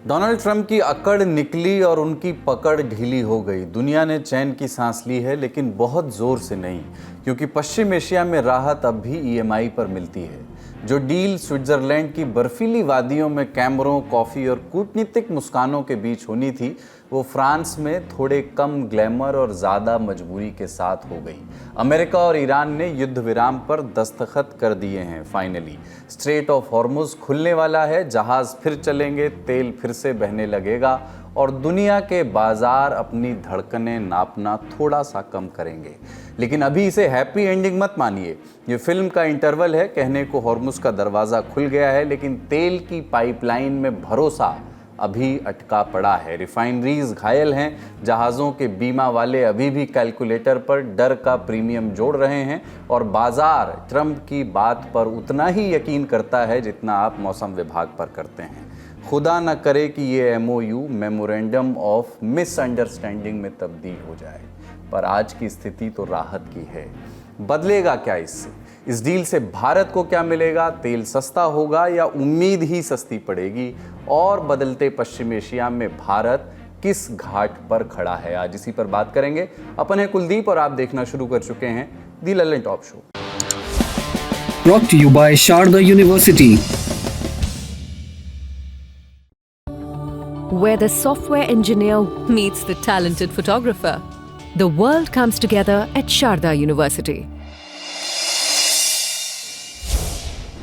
Donald Trump की अकड़ निकली और उनकी पकड़ ढीली हो गई। दुनिया ने चैन की सांस ली है, लेकिन बहुत जोर से नहीं, क्योंकि पश्चिम एशिया में राहत अब भी ईएमआई पर मिलती है। जो डील स्विट्जरलैंड की बर्फीली वादियों में कैमरों, कॉफ़ी और कूटनीतिक मुस्कानों के बीच होनी थी, वो फ्रांस में थोड़े कम ग्लैमर और ज़्यादा मजबूरी के साथ हो गई। अमेरिका और ईरान ने युद्ध विराम पर दस्तखत कर दिए हैं। फाइनली स्ट्रेट ऑफ हॉर्मुज़ खुलने वाला है, जहाज़ फिर चलेंगे, तेल फिर से बहने लगेगा और दुनिया के बाजार अपनी धड़कनें नापना थोड़ा सा कम करेंगे। लेकिन अभी इसे हैप्पी एंडिंग मत मानिए। ये फिल्म का इंटरवल है। कहने को हॉर्मुज़ का दरवाज़ा खुल गया है, लेकिन तेल की पाइपलाइन में भरोसा अभी अटका पड़ा है। रिफाइनरीज घायल हैं, जहाज़ों के बीमा वाले अभी भी कैलकुलेटर पर डर का प्रीमियम जोड़ रहे हैं और बाजार ट्रंप की बात पर उतना ही यकीन करता है जितना आप मौसम विभाग पर करते हैं। खुदा न करे कि ये एमओयू मेमोरेंडम ऑफ मिसअंडरस्टैंडिंग में तब्दील हो जाए, पर आज की स्थिति तो राहत की है। बदलेगा क्या इससे? इस डील से भारत को क्या मिलेगा? तेल सस्ता होगा या उम्मीद ही सस्ती पड़ेगी? और बदलते पश्चिम एशिया में भारत किस घाट पर खड़ा है? आज इसी पर बात करेंगे। अपन है कुलदीप और आप देखना शुरू कर चुके हैं the Lallantop show. Brought to you by Sharda University. Where the software engineer meets the talented photographer, the world comes together at Sharda University.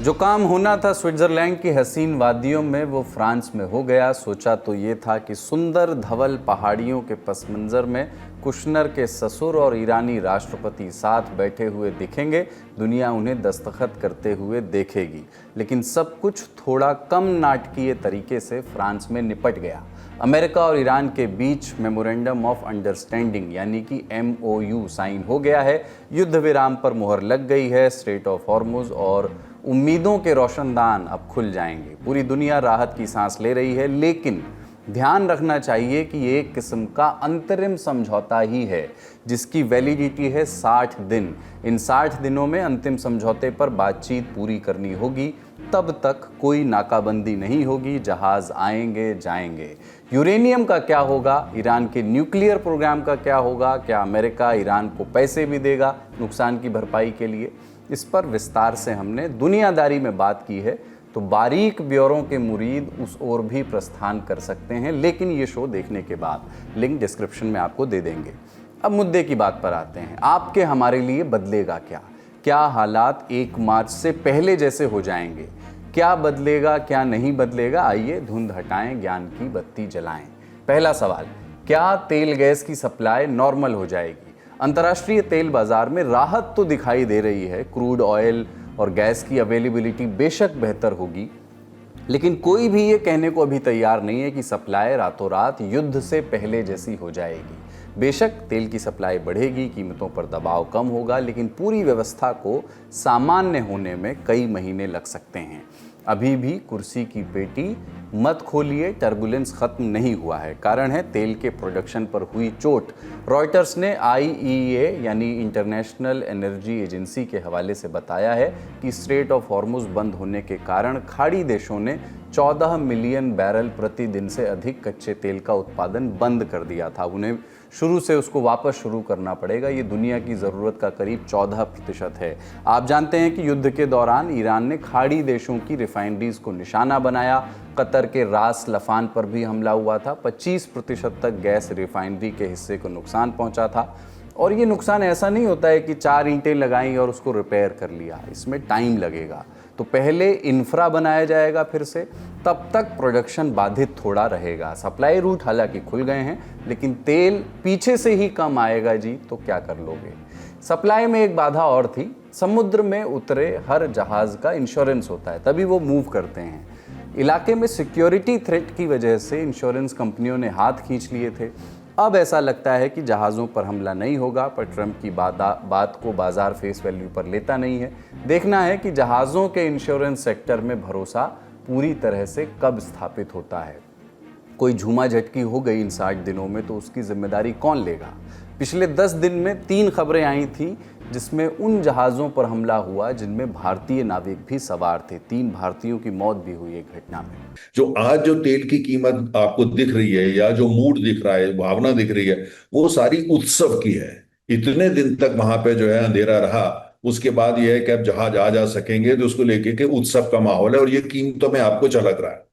जो काम होना था स्विट्जरलैंड की हसीन वादियों में, वो फ्रांस में हो गया। सोचा तो ये था कि सुंदर धवल पहाड़ियों के पस मंज़र में कुशनर के ससुर और ईरानी राष्ट्रपति साथ बैठे हुए दिखेंगे, दुनिया उन्हें दस्तखत करते हुए देखेगी। लेकिन सब कुछ थोड़ा कम नाटकीय तरीके से फ्रांस में निपट गया। अमेरिका और ईरान के बीच मेमोरेंडम ऑफ अंडरस्टैंडिंग यानी कि एमओयू साइन हो गया है। युद्ध विराम पर मुहर लग गई है। स्ट्रेट ऑफ हॉर्मुज़ और उम्मीदों के रोशनदान अब खुल जाएंगे। पूरी दुनिया राहत की सांस ले रही है, लेकिन ध्यान रखना चाहिए कि ये एक किस्म का अंतरिम समझौता ही है, जिसकी वैलिडिटी है 60 दिन। इन 60 दिनों में अंतिम समझौते पर बातचीत पूरी करनी होगी। तब तक कोई नाकाबंदी नहीं होगी, जहाज़ आएंगे जाएंगे। यूरेनियम का क्या होगा? ईरान के न्यूक्लियर प्रोग्राम का क्या होगा? क्या अमेरिका ईरान को पैसे भी देगा नुकसान की भरपाई के लिए? इस पर विस्तार से हमने दुनियादारी में बात की है, तो बारीक ब्यौरों के मुरीद उस ओर भी प्रस्थान कर सकते हैं, लेकिन ये शो देखने के बाद। लिंक डिस्क्रिप्शन में आपको दे देंगे। अब मुद्दे की बात पर आते हैं। आपके हमारे लिए बदलेगा क्या? क्या हालात 1 मार्च से पहले जैसे हो जाएंगे? क्या बदलेगा, क्या नहीं बदलेगा? आइए धुंध हटाएं, ज्ञान की बत्ती जलाएं। पहला सवाल, क्या तेल गैस की सप्लाई नॉर्मल हो जाएगी? अंतर्राष्ट्रीय तेल बाजार में राहत तो दिखाई दे रही है। क्रूड ऑयल और गैस की अवेलेबिलिटी बेशक बेहतर होगी, लेकिन कोई भी ये कहने को अभी तैयार नहीं है कि सप्लाई रातों रात युद्ध से पहले जैसी हो जाएगी। बेशक तेल की सप्लाई बढ़ेगी, कीमतों पर दबाव कम होगा, लेकिन पूरी व्यवस्था को सामान्य होने में कई महीने लग सकते हैं। अभी भी कुर्सी की पेटी मत खोलिए, टर्बुलेंस खत्म नहीं हुआ है। कारण है तेल के प्रोडक्शन पर हुई चोट। रॉयटर्स ने आईईए यानी इंटरनेशनल एनर्जी एजेंसी के हवाले से बताया है कि स्ट्रेट ऑफ हॉर्मुज़ बंद होने के कारण खाड़ी देशों ने 14 मिलियन बैरल प्रतिदिन से अधिक कच्चे तेल का उत्पादन बंद कर दिया था। उन्हें शुरू से उसको वापस शुरू करना पड़ेगा। ये दुनिया की ज़रूरत का करीब 14% है। आप जानते हैं कि युद्ध के दौरान ईरान ने खाड़ी देशों की रिफाइनरीज को निशाना बनाया। कतर के रास लफान पर भी हमला हुआ था। 25% तक गैस रिफाइनरी के हिस्से को नुकसान पहुंचा था। और ये नुकसान ऐसा नहीं होता है कि 4 ईंटें लगाई और उसको रिपेयर कर लिया। इसमें टाइम लगेगा। तो पहले इंफ्रा बनाया जाएगा फिर से, तब तक प्रोडक्शन बाधित थोड़ा रहेगा। सप्लाई रूट हालांकि खुल गए हैं, लेकिन तेल पीछे से ही कम आएगा जी, तो क्या कर लोगे? सप्लाई में एक बाधा और थी। समुद्र में उतरे हर जहाज़ का इंश्योरेंस होता है, तभी वो मूव करते हैं। इलाके में सिक्योरिटी थ्रेट की वजह से इंश्योरेंस कंपनियों ने हाथ खींच लिए थे। अब ऐसा लगता है कि जहाज़ों पर हमला नहीं होगा, पर ट्रंप की बात को बाजार फेस वैल्यू पर लेता नहीं है। देखना है कि जहाज़ों के इंश्योरेंस सेक्टर में भरोसा पूरी तरह से कब स्थापित होता है। कोई झूमा झटकी हो गई इन 60 दिनों में तो उसकी जिम्मेदारी कौन लेगा? पिछले 10 दिन में 3 खबरें आई थी जिसमें उन जहाज़ों पर हमला हुआ जिनमें भारतीय नाविक भी सवार थे। 3 भारतीयों की मौत भी हुई एक घटना में। जो आज जो तेल की कीमत आपको दिख रही है या जो मूड दिख रहा है, भावना दिख रही है, वो सारी उत्सव की है। इतने दिन तक वहां पे जो है अंधेरा रहा, उसके बाद यह है कि अब जहाज आ जा सकेंगे, तो उसको लेके के उत्सव का माहौल है। और ये कीमतों में आपको झलक रहा है,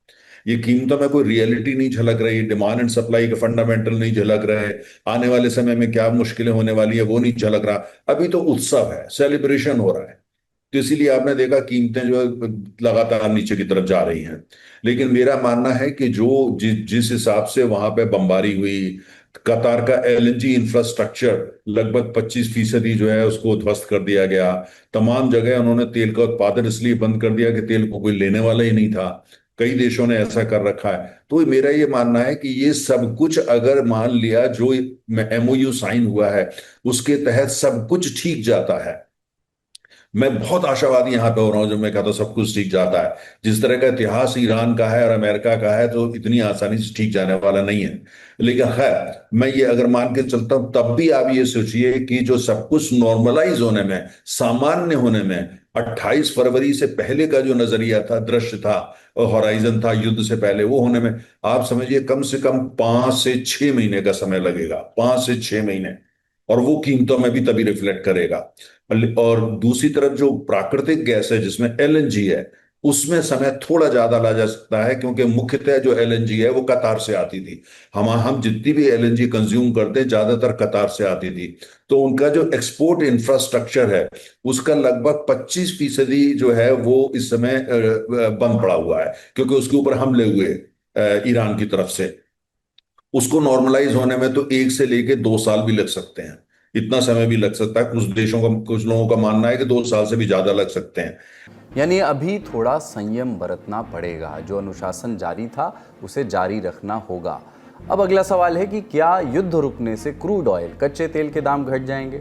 ये कीमतों में कोई रियलिटी नहीं झलक रही, डिमांड एंड सप्लाई के फंडामेंटल नहीं झलक रहे, आने वाले समय में क्या मुश्किलें होने वाली है वो नहीं झलक रहा। अभी तो उत्सव है, सेलिब्रेशन हो रहा है। तो इसीलिए आपने देखा कीमतें जो है लगातार नीचे की तरफ जा रही हैं। लेकिन मेरा मानना है कि जिस हिसाब से वहां पे बमबारी हुई, कतार का एलएनजी इंफ्रास्ट्रक्चर लगभग 25% जो है उसको ध्वस्त कर दिया गया। तमाम जगह उन्होंने तेल का उत्पादन इसलिए बंद कर दिया कि तेल को कोई लेने वाला ही नहीं था। कई देशों ने ऐसा कर रखा है। तो मेरा ये मानना है कि ये सब कुछ अगर मान लिया जो एमओयू साइन हुआ है उसके तहत सब कुछ ठीक जाता है। मैं बहुत आशावादी यहां पे हो रहा हूं जब मैं कहता हूं सब कुछ ठीक जाता है। जिस तरह का इतिहास ईरान का है और अमेरिका का है, तो इतनी आसानी से ठीक जाने वाला नहीं है। लेकिन खैर, मैं ये अगर मान के चलता हूं, तब भी आप ये सोचिए कि जो सब कुछ नॉर्मलाइज होने में, सामान्य होने में, 28 फरवरी से पहले का जो नजरिया था, दृश्य था और हॉराइजन था युद्ध से पहले, वो होने में आप समझिए कम से कम 5 से 6 महीने का समय लगेगा। 5 से 6 महीने। और वो कीमतों में भी तभी रिफ्लेक्ट करेगा। और दूसरी तरफ जो प्राकृतिक गैस है जिसमें एलएनजी है, उसमें समय थोड़ा ज्यादा ला जा सकता है, क्योंकि मुख्यतः जो एलएनजी है वो कतार से आती थी। हम जितनी भी एलएनजी कंज्यूम करते हैं ज्यादातर कतार से आती थी। तो उनका जो एक्सपोर्ट इंफ्रास्ट्रक्चर है उसका लगभग 25% जो है वो इस समय बंद पड़ा हुआ है, क्योंकि उसके ऊपर हमले हुए ईरान की तरफ से। उसको नॉर्मलाइज होने में तो 1 से लेके 2 साल भी लग सकते हैं। इतना समय भी लग सकता है। कुछ लोगों का मानना है कि 2 साल से भी ज्यादा लग सकते हैं। यानी अभी थोड़ा संयम बरतना पड़ेगा। जो अनुशासन जारी था उसे जारी रखना होगा। अब अगला सवाल है कि क्या युद्ध रुकने से क्रूड ऑयल, कच्चे तेल के दाम घट जाएंगे?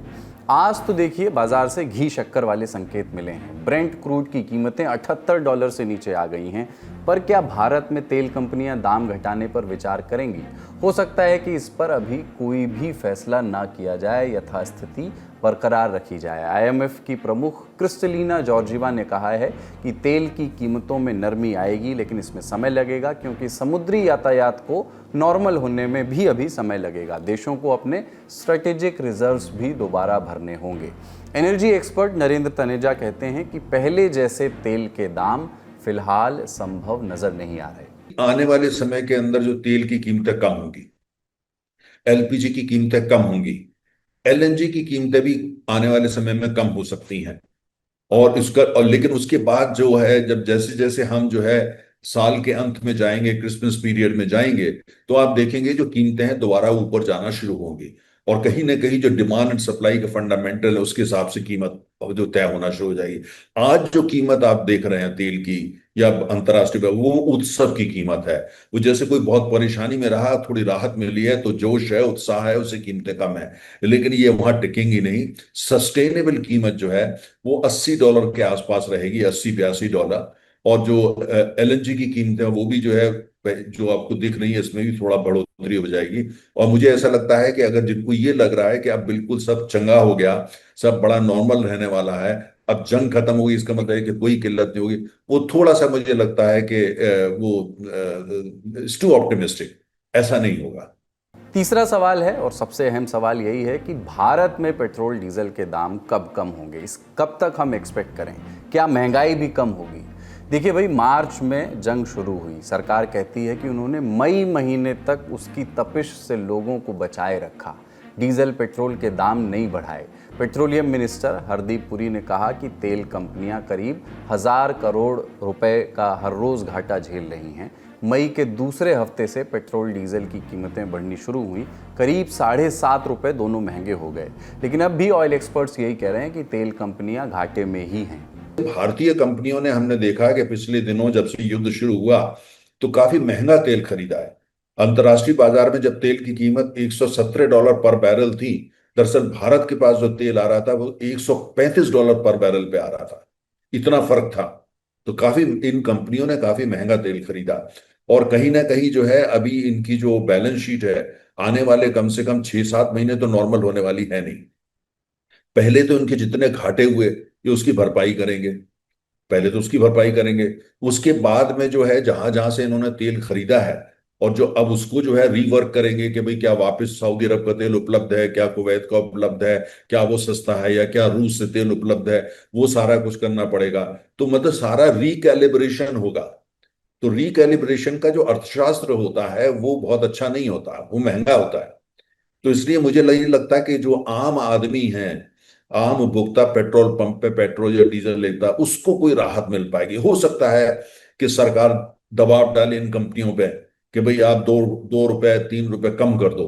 आज तो देखिए बाजार से घी शक्कर वाले संकेत मिले हैं। ब्रेंट क्रूड की कीमतें $78 से नीचे आ गई हैं। पर क्या भारत में तेल कंपनियां दाम घटाने पर विचार करेंगी? हो सकता है कि इस पर अभी कोई भी फैसला ना किया जाए, यथास्थिति बरकरार रखी जाए। आईएमएफ की प्रमुख क्रिस्टलिना जॉर्जिवा ने कहा है कि तेल की कीमतों में नरमी आएगी, लेकिन इसमें समय लगेगा, क्योंकि समुद्री यातायात को नॉर्मल होने में भी अभी समय लगेगा। देशों को अपने स्ट्रेटेजिक रिजर्व्स भी दोबारा भरने होंगे। एनर्जी एक्सपर्ट नरेंद्र तनेजा कहते हैं कि पहले जैसे तेल के दाम फिलहाल संभव नजर नहीं आ रहे। आने वाले समय के अंदर जो तेल की कीमतें कम होंगी, एलपीजी की कीमतें कम होंगी, एलएनजी की कीमतें भी आने वाले समय में कम हो सकती हैं। और लेकिन उसके बाद जो है, जब जैसे जैसे हम जो है साल के अंत में जाएंगे, क्रिसमस पीरियड में जाएंगे, तो आप देखेंगे जो कीमतें हैं दोबारा ऊपर जाना शुरू होंगी। और कहीं ना कहीं जो डिमांड एंड सप्लाई के फंडामेंटल है उसके हिसाब से कीमत जो तय होना शुरू हो जाएगी। आज जो कीमत आप देख रहे हैं तेल की या अंतर्राष्ट्रीय वो उत्सव की कीमत है। वो जैसे कोई बहुत परेशानी में रहा, थोड़ी राहत मिली है तो जोश है, उत्साह है, उससे कीमतें कम है। लेकिन ये वहां टिकेंगी नहीं। सस्टेनेबल कीमत जो है वो $80 के आसपास रहेगी, $80-82। और जो एलएनजी की कीमतें वो भी जो है, जो आपको दिख रही है, इसमें भी थोड़ा बढ़ोतरी हो जाएगी। और मुझे ऐसा लगता है कि अगर जिनको ये लग रहा है कि अब बिल्कुल सब चंगा हो गया, सब बड़ा नॉर्मल रहने वाला है, अब जंग खत्म होगी, इसका मतलब है कि कोई किल्लत नहीं होगी, वो थोड़ा सा मुझे लगता है कि वो टू ऑप्टिमिस्टिक। ऐसा नहीं होगा। तीसरा सवाल है और सबसे अहम सवाल यही है कि भारत में पेट्रोल डीजल के दाम कब कम होंगे? इस कब तक हम एक्सपेक्ट करें? क्या महंगाई भी कम होगी? देखिए भाई, मार्च में जंग शुरू हुई। सरकार कहती है कि उन्होंने मई महीने तक उसकी तपिश से लोगों को बचाए रखा, डीजल पेट्रोल के दाम नहीं बढ़ाए। पेट्रोलियम मिनिस्टर हरदीप पुरी ने कहा कि तेल कंपनियां करीब 1000 करोड़ रुपए का हर रोज घाटा झेल रही हैं। मई के दूसरे हफ्ते से पेट्रोल डीजल की कीमतें बढ़नी शुरू हुई। करीब 7.5 रुपए दोनों महंगे हो गए। लेकिन अब भी ऑयल एक्सपर्ट्स यही कह रहे हैं कि तेल कंपनियां घाटे में ही हैं। भारतीय कंपनियों ने, हमने देखा कि पिछले दिनों जब से युद्ध शुरू हुआ तो काफी महंगा तेल खरीदा है। अंतर्राष्ट्रीय बाजार में जब तेल की कीमत $117 पर बैरल थी, दरअसल भारत के पास जो तेल आ रहा था वो $135 पर बैरल पे आ रहा था। इतना फर्क था। तो काफी इन कंपनियों ने काफी महंगा तेल खरीदा। और कहीं ना कहीं जो है अभी इनकी जो बैलेंस शीट है, आने वाले कम से कम 6-7 महीने तो नॉर्मल होने वाली है नहीं। पहले तो इनके जितने घाटे हुए ये उसकी भरपाई करेंगे, पहले तो उसकी भरपाई करेंगे। उसके बाद में जो है जहां जहां से इन्होंने तेल खरीदा है और जो अब उसको जो है रीवर्क करेंगे कि भाई क्या वापस सऊदी अरब का तेल उपलब्ध है, क्या कुवैत का उपलब्ध है, क्या वो सस्ता है, या क्या रूस से तेल उपलब्ध है, वो सारा कुछ करना पड़ेगा। तो मतलब सारा रिकैलिब्रेशन होगा। तो रिकैलिब्रेशन का जो अर्थशास्त्र होता है वो बहुत अच्छा नहीं होता, वो महंगा होता है। तो इसलिए मुझे नहीं लगता कि जो आम आदमी है, आम उपभोक्ता पेट्रोल पंप पे पेट्रोल या डीजल लेता, उसको कोई राहत मिल पाएगी। हो सकता है कि सरकार दबाव डाले इन कंपनियों पे कि भाई आप 2 2 रुपए 3 रुपए कम कर दो।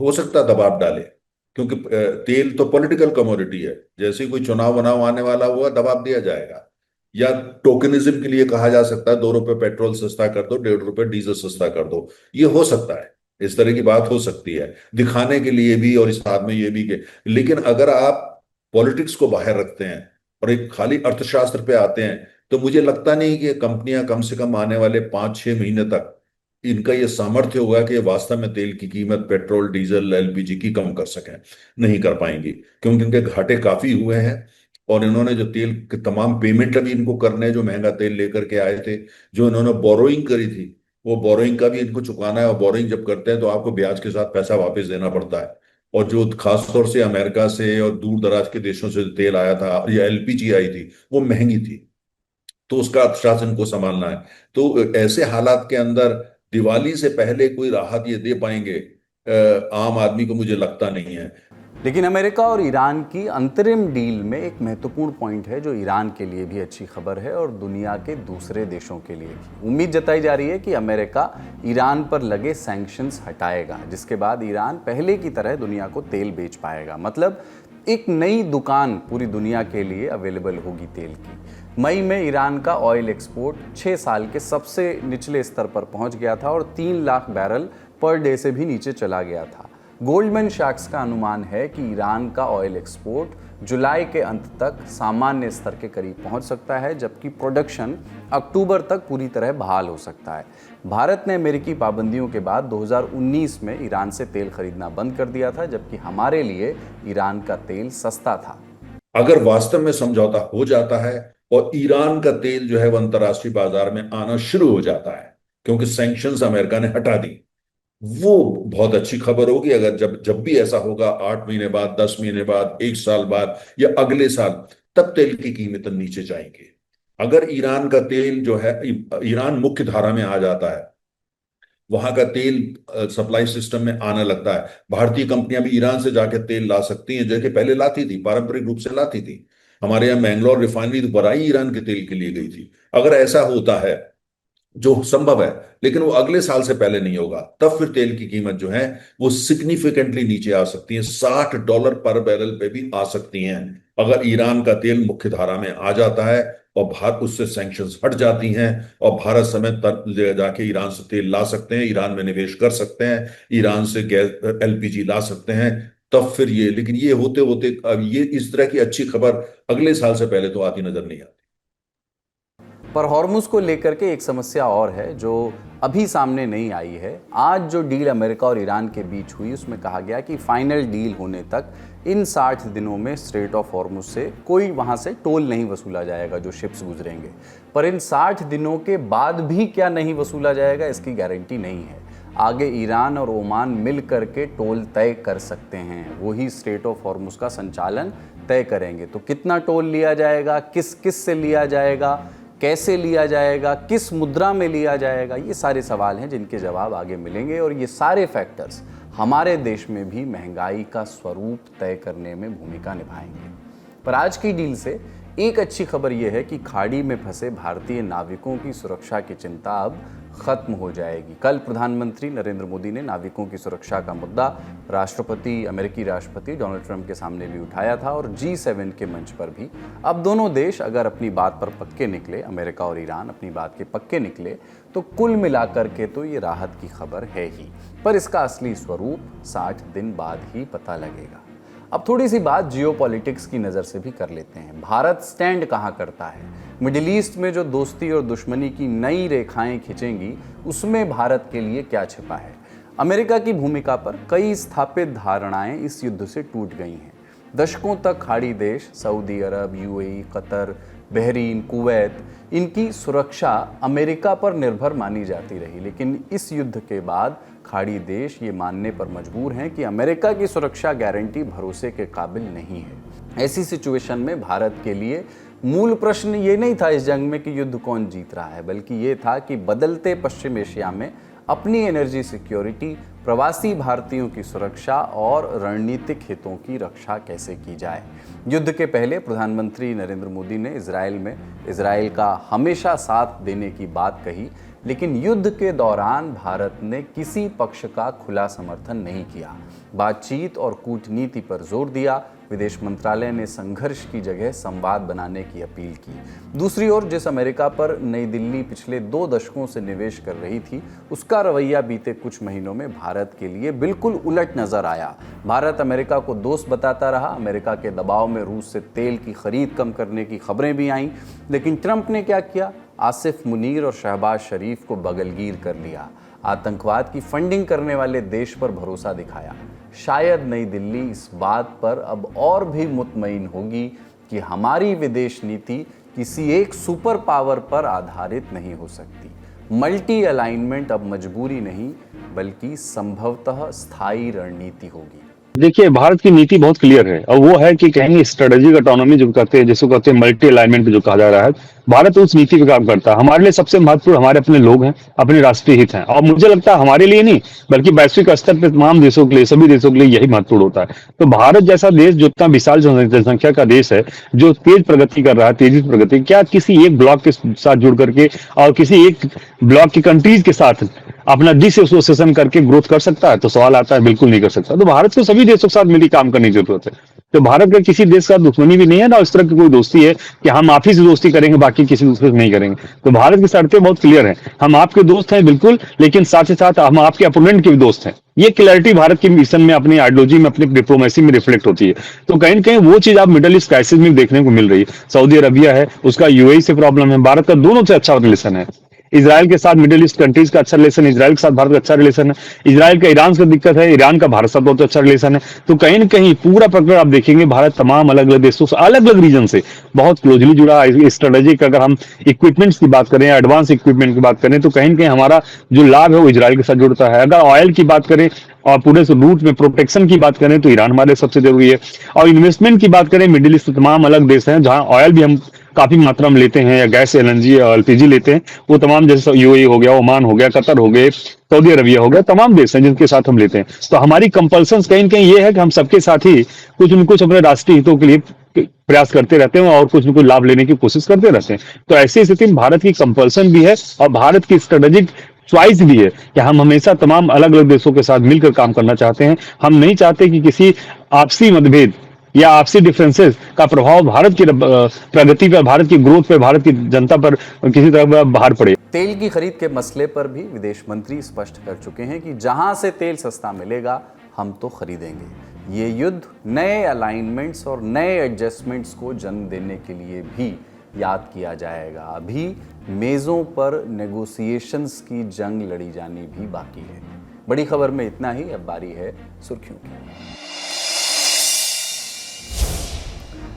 हो सकता है दबाव डाले, क्योंकि तेल तो पॉलिटिकल कमोडिटी है। जैसे ही कोई चुनाव वनाव आने वाला हुआ दबाव दिया जाएगा। या टोकनिज्म के लिए कहा जा सकता है 2 रुपए पेट्रोल सस्ता कर दो, 1.5 रुपए डीजल सस्ता कर दो। ये हो सकता है, इस तरह की बात हो सकती है, दिखाने के लिए भी और इस हाथ में ये भी के। लेकिन अगर आप पॉलिटिक्स को बाहर रखते हैं और एक खाली अर्थशास्त्र पे आते हैं, तो मुझे लगता नहीं कि कंपनियां कम से कम आने वाले 5 6 महीने तक इनका ये सामर्थ्य होगा कि वास्तव में तेल की कीमत पेट्रोल डीजल एलपीजी की कम कर सकें। नहीं कर पाएंगी, क्योंकि इनके घाटे काफी हुए हैं। और इन्होंने जो तेल के तमाम पेमेंट अभी इनको करने हैं, जो महंगा तेल लेकर के आए थे, जो इन्होंने बोरोइंग करी थी, वो बोरोइंग का भी इनको चुकाना है। और बोरोइंग जब करते हैं तो आपको ब्याज के साथ पैसा वापस देना पड़ता है। और जो खास तौर से अमेरिका से और दूर दराज के देशों से तेल आया था या एलपीजी आई थी, वो महंगी थी। तो उसका शासन को संभालना है। तो ऐसे हालात के अंदर दिवाली से पहले कोई राहत ये दे पाएंगे आम आदमी को, मुझे लगता नहीं है। लेकिन अमेरिका और ईरान की अंतरिम डील में एक महत्वपूर्ण पॉइंट है जो ईरान के लिए भी अच्छी खबर है और दुनिया के दूसरे देशों के लिए भी। उम्मीद जताई जा रही है कि अमेरिका ईरान पर लगे सैंक्शंस हटाएगा, जिसके बाद ईरान पहले की तरह दुनिया को तेल बेच पाएगा। मतलब एक नई दुकान पूरी दुनिया के लिए अवेलेबल होगी तेल की। मई में ईरान का ऑयल एक्सपोर्ट 6 साल के सबसे निचले स्तर पर पहुंच गया था और 3 लाख बैरल पर डे से भी नीचे चला गया था। गोल्डमैन सैक्स का अनुमान है कि ईरान का ऑयल एक्सपोर्ट जुलाई के अंत तक सामान्य स्तर के करीब पहुंच सकता है, जबकि प्रोडक्शन अक्टूबर तक पूरी तरह बहाल हो सकता है। भारत ने अमेरिकी पाबंदियों के बाद 2019 में ईरान से तेल खरीदना बंद कर दिया था, जबकि हमारे लिए ईरान का तेल सस्ता था। अगर वास्तव में समझौता हो जाता है और ईरान का तेल जो है वो अंतर्राष्ट्रीय बाजार में आना शुरू हो जाता है, क्योंकि सैंक्शंस अमेरिका ने हटा दी, वो बहुत अच्छी खबर होगी। अगर जब जब भी ऐसा होगा, 8 महीने बाद, 10 महीने बाद, 1 साल बाद या अगले साल, तब तेल की कीमतें नीचे जाएंगी। अगर ईरान का तेल जो है, ईरान मुख्य धारा में आ जाता है, वहां का तेल सप्लाई सिस्टम में आने लगता है, भारतीय कंपनियां भी ईरान से जाके तेल ला सकती हैं, जो कि पहले लाती थी, पारंपरिक रूप से लाती थी। हमारे यहाँ मैंगलोर रिफाइनरी तो बनाई ईरान के तेल के लिए गई थी। अगर ऐसा होता है, जो संभव है, लेकिन वो अगले साल से पहले नहीं होगा, तब फिर तेल की कीमत जो है वो सिग्निफिकेंटली नीचे आ सकती है, $60 पर बैरल पे भी आ सकती हैं, अगर ईरान का तेल मुख्य धारा में आ जाता है और भारत उससे सैंक्शंस हट जाती हैं और भारत समेत ले जाके ईरान से तेल ला सकते हैं, ईरान में निवेश कर सकते हैं, ईरान से गैस एलपीजी ला सकते हैं। तब फिर ये, लेकिन ये होते होते अब ये इस तरह की अच्छी खबर अगले साल से पहले तो आती नजर नहीं आती। पर हॉर्मुज को लेकर के एक समस्या और है जो अभी सामने नहीं आई है। आज जो डील अमेरिका और ईरान के बीच हुई, उसमें कहा गया कि फाइनल डील होने तक इन 60 दिनों में स्ट्रेट ऑफ हॉर्मुज से कोई वहां से टोल नहीं वसूला जाएगा जो शिप्स गुजरेंगे। पर इन 60 दिनों के बाद भी क्या नहीं वसूला जाएगा, इसकी गारंटी नहीं है। आगे ईरान और ओमान मिल करके टोल तय कर सकते हैं, वही स्ट्रेट ऑफ हॉर्मुज का संचालन तय करेंगे। तो कितना टोल लिया जाएगा, किस किस से लिया जाएगा, कैसे लिया जाएगा, किस मुद्रा में लिया जाएगा, ये सारे सवाल हैं जिनके जवाब आगे मिलेंगे। और ये सारे फैक्टर्स हमारे देश में भी महंगाई का स्वरूप तय करने में भूमिका निभाएंगे। पर आज की डील से एक अच्छी खबर यह है कि खाड़ी में फंसे भारतीय नाविकों की सुरक्षा की चिंता अब खत्म हो जाएगी। कल प्रधानमंत्री नरेंद्र मोदी ने नाविकों की सुरक्षा का मुद्दा अमेरिकी राष्ट्रपति डोनाल्ड ट्रंप के सामने भी उठाया था और G7 के मंच पर भी। अब दोनों देश अगर अपनी बात पर पक्के निकले, अमेरिका और ईरान अपनी बात के पक्के निकले, तो कुल मिलाकर के तो ये राहत की खबर है ही। पर इसका असली स्वरूप 60 दिन बाद ही पता लगेगा। अब थोड़ी सी बात जियोपॉलिटिक्स की नज़र से भी कर लेते हैं। भारत स्टैंड कहाँ करता है? मिडिल ईस्ट में जो दोस्ती और दुश्मनी की नई रेखाएं खिंचेंगी, उसमें भारत के लिए क्या छिपा है? अमेरिका की भूमिका पर कई स्थापित धारणाएं इस युद्ध से टूट गई हैं। दशकों तक खाड़ी देश सऊदी अरब, यूएई, कतर, बहरीन, कुवैत, इनकी सुरक्षा अमेरिका पर निर्भर मानी जाती रही। लेकिन इस युद्ध के बाद खाड़ी देश ये मानने पर मजबूर हैं कि अमेरिका की सुरक्षा गारंटी भरोसे के काबिल नहीं है। ऐसी सिचुएशन में भारत के लिए मूल प्रश्न ये नहीं था इस जंग में कि युद्ध कौन जीत रहा है, बल्कि ये था कि बदलते पश्चिम एशिया में अपनी एनर्जी सिक्योरिटी, प्रवासी भारतीयों की सुरक्षा और रणनीतिक हितों की रक्षा कैसे की जाए। युद्ध के पहले प्रधानमंत्री नरेंद्र मोदी ने इजराइल में इजराइल का हमेशा साथ देने की बात कही, लेकिन युद्ध के दौरान भारत ने किसी पक्ष का खुला समर्थन नहीं किया। बातचीत और कूटनीति पर जोर दिया। विदेश मंत्रालय ने संघर्ष की जगह संवाद बनाने की अपील की। दूसरी ओर जिस अमेरिका पर नई दिल्ली पिछले 2 दशकों से निवेश कर रही थी, उसका रवैया बीते कुछ महीनों में भारत के लिए बिल्कुल उलट नजर आया। भारत अमेरिका को दोस्त बताता रहा। अमेरिका के दबाव में रूस से तेल की खरीद कम करने की खबरें भी आईं, लेकिन ट्रंप ने क्या किया? आसिफ मुनीर और शहबाज शरीफ को बगलगीर कर लिया। आतंकवाद की फंडिंग करने वाले देश पर भरोसा दिखाया। शायद नई दिल्ली इस बात पर अब और भी मुतमईन होगी कि हमारी विदेश नीति किसी एक सुपर पावर पर आधारित नहीं हो सकती। मल्टी अलाइनमेंट अब मजबूरी नहीं, बल्कि संभवतः स्थायी रणनीति होगी। देखिए, भारत की नीति बहुत क्लियर है और वो है कि कहीं स्ट्रेटेजिक ऑटोनॉमी जो कहते हैं, जिसको कहते हैं मल्टी अलाइनमेंट जो कहा जा रहा है, भारत उस नीति पे काम करता है। हमारे लिए सबसे महत्वपूर्ण हमारे अपने लोग हैं, अपने राष्ट्रीय हित हैं, और मुझे लगता है हमारे लिए नहीं बल्कि वैश्विक स्तर पर तमाम देशों के लिए, सभी देशों के लिए यही महत्वपूर्ण होता है। तो भारत जैसा देश जो इतना विशाल जनसंख्या का देश है, जो तेज प्रगति कर रहा है, तेजी से प्रगति, क्या किसी एक ब्लॉक के साथ जुड़ करके और किसी एक ब्लॉक की कंट्रीज के साथ अपना डिसोसिएशन करके ग्रोथ कर सकता है? तो सवाल आता है, बिल्कुल नहीं कर सकता। तो भारत को सभी देशों के साथ मिलकर काम करने की जरूरत है। तो भारत का किसी देश का दुश्मनी भी नहीं है, ना इस तरह की कोई दोस्ती है कि हम आप ही से दोस्ती करेंगे, बाकी किसी दूसरे से नहीं करेंगे। तो भारत की शर्तें बहुत क्लियर हैं। हम आपके दोस्त हैं बिल्कुल, लेकिन साथ ही साथ हम आपके अपोनेंट के भी दोस्त हैं। ये क्लैरिटी भारत के मिशन में, अपनी आइडियोलॉजी में, अपनी डिप्लोमेसी में रिफ्लेक्ट होती है। तो कहीं ना कहीं वो चीज आप मिडिल ईस्ट क्राइसिस में देखने को मिल रही है। सऊदी अरबिया है, उसका यूएई से प्रॉब्लम है, भारत का दोनों से अच्छा रिलेशन है। इजराइल के साथ मिडिल ईस्ट कंट्रीज का अच्छा रिलेशन है, इजराइल के साथ भारत का अच्छा रिलेशन है। इजराइल का ईरान से दिक्कत है, ईरान का भारत साथ बहुत अच्छा रिलेशन है। तो कहीं ना कहीं पूरा प्रकरण आप देखेंगे, भारत तमाम अलग अलग देशों से, अलग अलग रीजन से बहुत क्लोजली जुड़ा है। स्ट्रेटेजिक अगर हम इक्विपमेंट्स की बात करें, एडवांस इक्विपमेंट की बात करें, तो कहीं ना कहीं हमारा जो लाभ है वो इजराइल के साथ जुड़ता है। अगर ऑयल की बात करें और पूरे रूट में प्रोटेक्शन की बात करें, तो ईरान हमारे सबसे जरूरी है। और इन्वेस्टमेंट की बात करें, मिडिल ईस्ट तमाम अलग देश हैं जहां ऑयल भी हम काफी मात्रा में लेते हैं, या गैस, एलएनजी और एलपीजी लेते हैं। वो तमाम जैसे यूएई हो गया, ओमान हो गया, कतर हो गए, सऊदी अरबिया हो गया, तमाम देश हैं जिनके साथ हम लेते हैं। तो हमारी कंपल्सन कहीं ना कहीं ये है कि हम सबके साथ ही कुछ न कुछ अपने राष्ट्रीय हितों के लिए प्रयास करते रहते हैं और कुछ न कुछ लाभ लेने की कोशिश करते रहते हैं। तो ऐसी स्थिति में भारत की कंपल्सन भी है और भारत की स्ट्रेटेजिक चॉइस भी है कि हम हमेशा तमाम अलग अलग देशों के साथ मिलकर काम करना चाहते हैं। हम नहीं चाहते कि किसी आपसी मतभेद या आपसी डिफरेंसेस का प्रभाव भारत की प्रगति पर, भारत की ग्रोथ पर, भारत की जनता पर किसी तरह बाहर पड़े। तेल की खरीद के मसले पर भी विदेश मंत्री स्पष्ट कर चुके हैं कि जहां से तेल सस्ता मिलेगा हम तो खरीदेंगे। ये युद्ध नए अलाइनमेंट्स और नए एडजस्टमेंट्स को जन्म देने के लिए भी याद किया जाएगा। अभी मेज़ों पर नेगोशिएशंस की जंग लड़ी जानी भी बाकी है। बड़ी खबर में इतना ही, अब बारी है सुर्खियों की।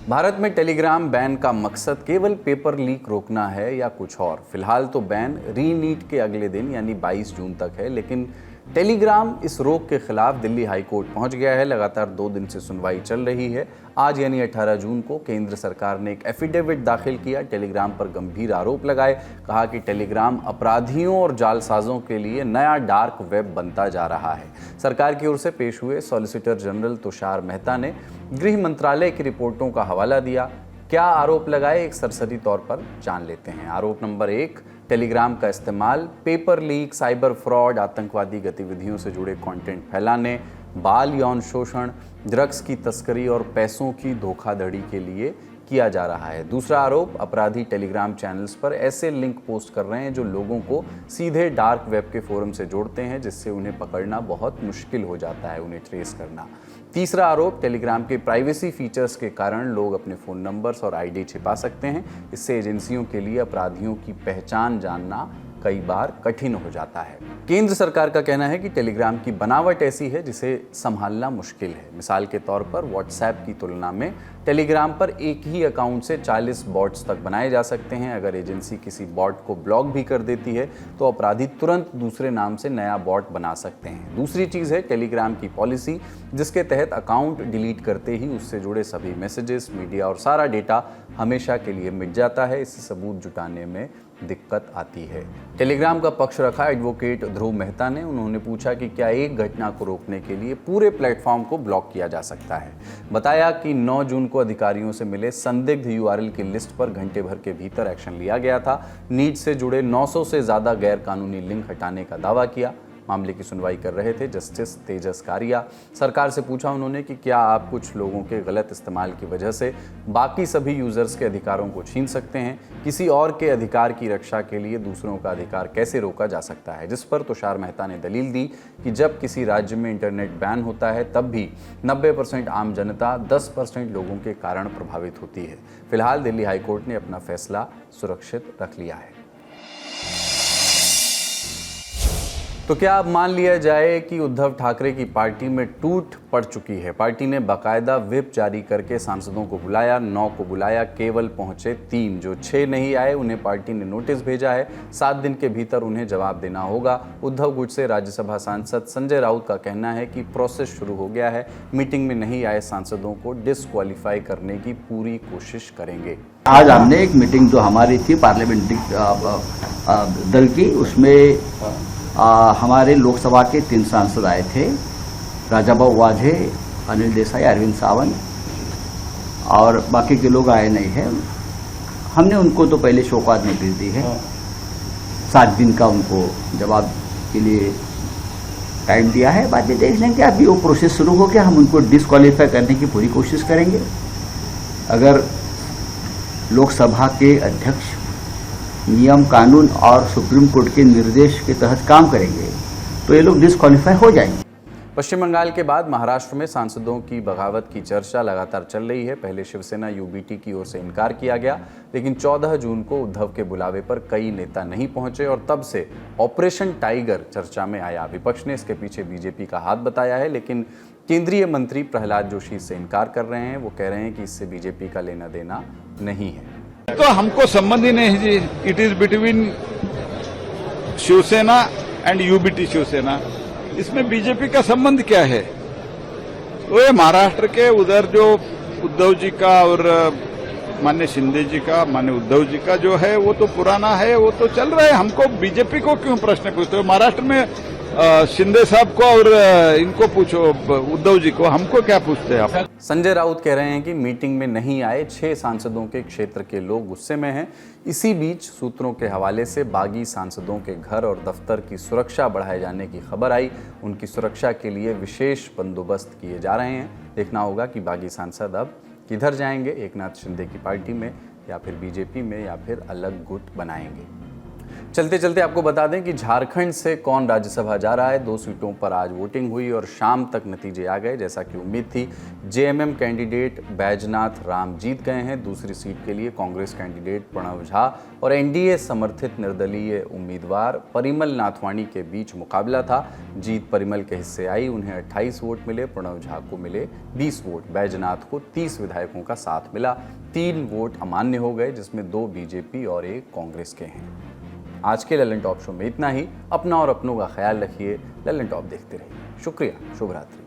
भारत में टेलीग्राम बैन का मकसद केवल पेपर लीक रोकना है या कुछ और? फिलहाल तो बैन रीनीट के अगले दिन यानी 22 जून तक है, लेकिन टेलीग्राम इस रोक के खिलाफ दिल्ली हाई कोर्ट पहुंच गया है। लगातार 2 दिन से सुनवाई चल रही है। आज यानी 18 जून को केंद्र सरकार ने एक एफिडेविट दाखिल किया, टेलीग्राम पर गंभीर आरोप लगाए। कहा कि टेलीग्राम अपराधियों और जालसाजों के लिए नया डार्क वेब बनता जा रहा है। सरकार की ओर से पेश हुए सॉलिसिटर जनरल तुषार मेहता ने गृह मंत्रालय की रिपोर्टों का हवाला दिया। क्या आरोप लगाए, एक सरसरी तौर पर जान लेते हैं। आरोप नंबर 1, टेलीग्राम का इस्तेमाल पेपर लीक, साइबर फ्रॉड, आतंकवादी गतिविधियों से जुड़े कंटेंट फैलाने, बाल यौन शोषण, ड्रग्स की तस्करी और पैसों की धोखाधड़ी के लिए किया जा रहा है। दूसरा आरोप, अपराधी टेलीग्राम चैनल्स पर ऐसे लिंक पोस्ट कर रहे हैं जो लोगों को सीधे डार्क वेब के फोरम से जोड़ते हैं, जिससे उन्हें पकड़ना बहुत मुश्किल हो जाता है, उन्हें ट्रेस करना। तीसरा आरोप, टेलीग्राम के प्राइवेसी फीचर्स के कारण लोग अपने फ़ोन नंबर्स और आईडी छिपा सकते हैं। इससे एजेंसियों के लिए अपराधियों की पहचान जानना कई बार कठिन हो जाता है। केंद्र सरकार का कहना है कि टेलीग्राम की बनावट ऐसी है जिसे संभालना मुश्किल है। मिसाल के तौर पर व्हाट्सएप की तुलना में टेलीग्राम पर एक ही अकाउंट से 40 बॉट्स तक बनाए जा सकते हैं। अगर एजेंसी किसी बॉट को ब्लॉक भी कर देती है तो अपराधी तुरंत दूसरे नाम से नया बॉट बना सकते हैं। दूसरी चीज़ है टेलीग्राम की पॉलिसी, जिसके तहत अकाउंट डिलीट करते ही उससे जुड़े सभी मैसेजेस, मीडिया और सारा डेटा हमेशा के लिए मिट जाता है। इससे सबूत जुटाने में दिक्कत आती है। टेलीग्राम का पक्ष रखा एडवोकेट ध्रुव मेहता ने। उन्होंने पूछा कि क्या एक घटना को रोकने के लिए पूरे प्लेटफॉर्म को ब्लॉक किया जा सकता है। बताया कि 9 जून को अधिकारियों से मिले संदिग्ध यूआरएल की लिस्ट पर घंटे भर के भीतर एक्शन लिया गया था। नीट से जुड़े 900 से ज़्यादा गैर कानूनी लिंक हटाने का दावा किया। मामले की सुनवाई कर रहे थे जस्टिस तेजस कारिया। सरकार से पूछा उन्होंने कि क्या आप कुछ लोगों के गलत इस्तेमाल की वजह से बाकी सभी यूजर्स के अधिकारों को छीन सकते हैं? किसी और के अधिकार की रक्षा के लिए दूसरों का अधिकार कैसे रोका जा सकता है? जिस पर तुषार मेहता ने दलील दी कि जब किसी राज्य में इंटरनेट बैन होता है तब भी 90% आम जनता 10% लोगों के कारण प्रभावित होती है। फिलहाल दिल्ली हाईकोर्ट ने अपना फैसला सुरक्षित रख लिया है। तो क्या अब मान लिया जाए कि उद्धव ठाकरे की पार्टी में टूट पड़ चुकी है? पार्टी ने बाकायदा व्हिप जारी करके सांसदों को बुलाया, 9 को बुलाया, केवल पहुंचे 3। जो 6 नहीं आए उन्हें पार्टी ने नोटिस भेजा है। 7 दिन के भीतर उन्हें जवाब देना होगा। उद्धव गुट से राज्यसभा सांसद संजय राउत का कहना है कि प्रोसेस शुरू हो गया है। मीटिंग में नहीं आए सांसदों को डिस्क्वालीफाई करने की पूरी कोशिश करेंगे। आज हमने एक मीटिंग जो हमारी थी पार्लियामेंट्री दल की, उसमें हमारे लोकसभा के 3 सांसद आए थे, राजाभाऊ वाझे, अनिल देसाई, अरविंद सावंत, और बाकी के लोग आए नहीं हैं। हमने उनको तो पहले शोकाज नोटिस दी है, 7 दिन का उनको जवाब के लिए टाइम दिया है। बाद में देख लेंगे, अभी वो प्रोसेस शुरू हो गया, हम उनको डिस्क्वालीफाई करने की पूरी कोशिश करेंगे। अगर लोकसभा के अध्यक्ष नियम, कानून और सुप्रीम कोर्ट के निर्देश के तहत काम करेंगे तो ये लोग डिस्क्वालीफाई हो जाएंगे। पश्चिम बंगाल के बाद महाराष्ट्र में सांसदों की बगावत की चर्चा लगातार चल रही है। पहले शिवसेना यूबीटी की ओर से इनकार किया गया, लेकिन 14 जून को उद्धव के बुलावे पर कई नेता नहीं पहुंचे और तब से ऑपरेशन टाइगर चर्चा में आया। विपक्ष ने इसके पीछे बीजेपी का हाथ बताया है, लेकिन केंद्रीय मंत्री प्रहलाद जोशी इससे इनकार कर रहे हैं। वो कह रहे हैं कि इससे बीजेपी का लेना देना नहीं है। तो हमको संबंध ही नहीं जी, it is between Shivsena and UBT Shivsena. इसमें बीजेपी का संबंध क्या है? तो ये महाराष्ट्र के उधर जो उद्धव जी का और माननीय शिंदे जी का, माननीय उद्धव जी का जो है वो तो पुराना है, वो तो चल रहा है। हमको बीजेपी को क्यों प्रश्न पूछते हो? महाराष्ट्र में शिंदे साहब को और इनको पूछो, उद्धव जी को, हमको क्या पूछते हैं आप? संजय राउत कह रहे हैं कि मीटिंग में नहीं आए 6 सांसदों के क्षेत्र के लोग गुस्से में हैं। इसी बीच सूत्रों के हवाले से बागी सांसदों के घर और दफ्तर की सुरक्षा बढ़ाए जाने की खबर आई। उनकी सुरक्षा के लिए विशेष बंदोबस्त किए जा रहे हैं। देखना होगा कि बागी सांसद अब किधर जाएंगे, एकनाथ शिंदे की पार्टी में या फिर बीजेपी में या फिर अलग गुट बनाएंगे। चलते चलते आपको बता दें कि झारखंड से कौन राज्यसभा जा रहा है। 2 सीटों पर आज वोटिंग हुई और शाम तक नतीजे आ गए। जैसा कि उम्मीद थी, जेएमएम कैंडिडेट बैजनाथ राम जीत गए हैं। दूसरी सीट के लिए कांग्रेस कैंडिडेट प्रणव झा और एनडीए समर्थित निर्दलीय उम्मीदवार परिमल नाथवाणी के बीच मुकाबला था। जीत परिमल के हिस्से आई, उन्हें 28 वोट मिले, प्रणव झा को मिले 20 वोट। बैजनाथ को 30 विधायकों का साथ मिला। 3 वोट अमान्य हो गए, जिसमें 2 बीजेपी और 1 कांग्रेस के हैं। आज के ललन टॉप शो में इतना ही। अपना और अपनों का ख्याल रखिए। ललन टॉप देखते रहिए। शुक्रिया, शुभ रात्रि।